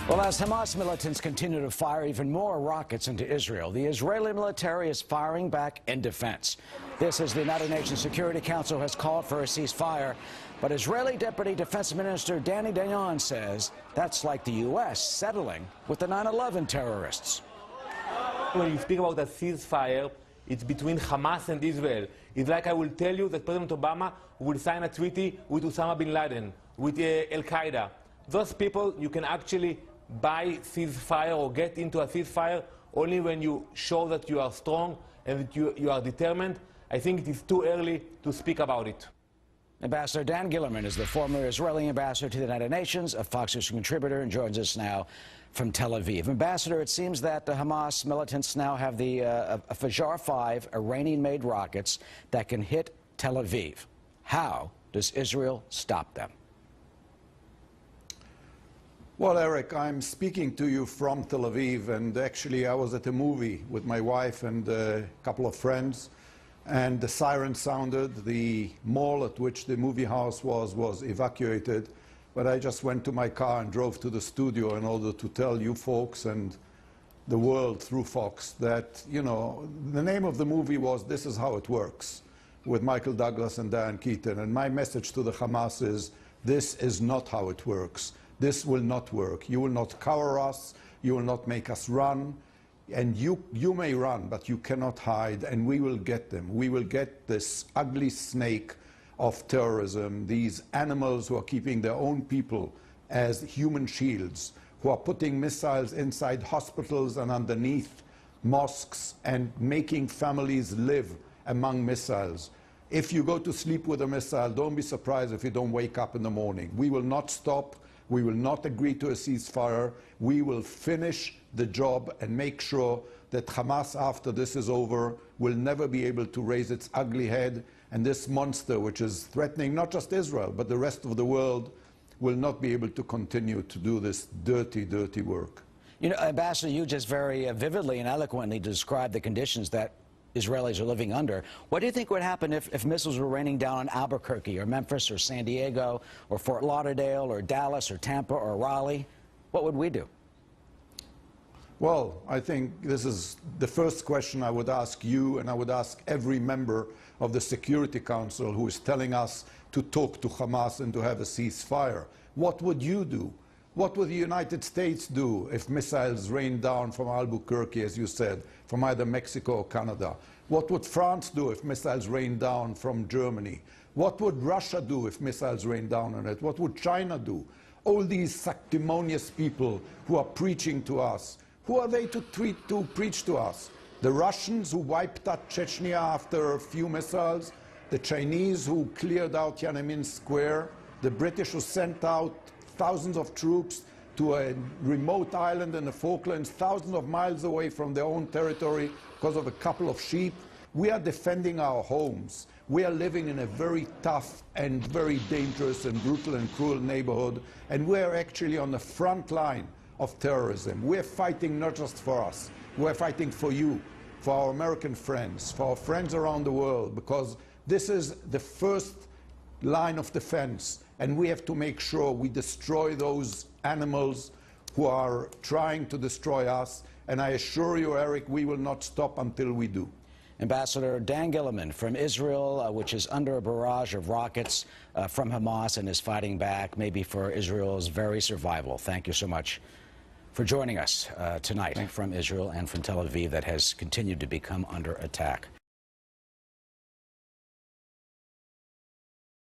Well, as Hamas militants continue to fire even more rockets into Israel, the Israeli military is firing back in defense. This as the United Nations Security Council has called for a ceasefire. But Israeli Deputy Defense Minister Danny Dayan says that's like the U.S. settling with the 9/11 terrorists. When you speak about a ceasefire, it's between Hamas and Israel. It's like I will tell you that President Obama will sign a treaty with Osama bin Laden, with Al-Qaeda. Those people, you can actually buy ceasefire or get into a ceasefire only when you show that you are strong and that you are determined. I think it is too early to speak about it. Ambassador Dan Gillerman is the former Israeli ambassador to the United Nations, a Fox News contributor, and joins us now from Tel Aviv. Ambassador, it seems that the Hamas militants now have the Fajar 5 Iranian-made rockets that can hit Tel Aviv. How does Israel stop them? Well, Eric, I'm speaking to you from Tel Aviv, and actually I was at a movie with my wife and a couple of friends, and the siren sounded. The mall at which the movie house was evacuated, but I just went to my car and drove to the studio in order to tell you folks and the world through Fox that, you know, the name of the movie was This Is How It Works, with Michael Douglas and Diane Keaton, and my message to the Hamas is, this is not how it works. This will not work. You will not cover us. You will not make us run. And you may run, but you cannot hide, and we will get them. We will get this ugly snake of terrorism, these animals who are keeping their own people as human shields, who are putting missiles inside hospitals and underneath mosques and making families live among missiles. If you go to sleep with a missile, don't be surprised if you don't wake up in the morning. We will not stop. We will not agree to a ceasefire. We will finish the job and make sure that Hamas, after this is over, will never be able to raise its ugly head. And this monster, which is threatening not just Israel, but the rest of the world, will not be able to continue to do this dirty, dirty work. You know, Ambassador, you just very vividly and eloquently described the conditions that Israelis are living under. What do you think would happen if missiles were raining down on Albuquerque or Memphis or San Diego or Fort Lauderdale or Dallas or Tampa or Raleigh? What would we do? Well, I think this is the first question I would ask you, and I would ask every member of the Security Council who is telling us to talk to Hamas and to have a ceasefire. What would you do? What would the United States do if missiles rained down from Albuquerque, as you said, from either Mexico or Canada? What would France do if missiles rained down from Germany? What would Russia do if missiles rained down on it? What would China do? All these sanctimonious people who are preaching to us, who are they to preach to us? The Russians who wiped out Chechnya after a few missiles, the Chinese who cleared out Tiananmen Square, the British who sent out thousands of troops to a remote island in the Falklands, thousands of miles away from their own territory because of a couple of sheep. We are defending our homes. We are living in a very tough and very dangerous and brutal and cruel neighborhood, and we are actually on the front line of terrorism. We're fighting not just for us. We're fighting for you, for our American friends, for our friends around the world, because this is the first line of defense, and we have to make sure we destroy those animals who are trying to destroy us. And I assure you, Eric, we will not stop until we do. Ambassador Dan Gillerman from Israel, which is under a barrage of rockets from Hamas and is fighting back, maybe for Israel's very survival. Thank you so much for joining us tonight from Israel and from Tel Aviv, that has continued to become under attack.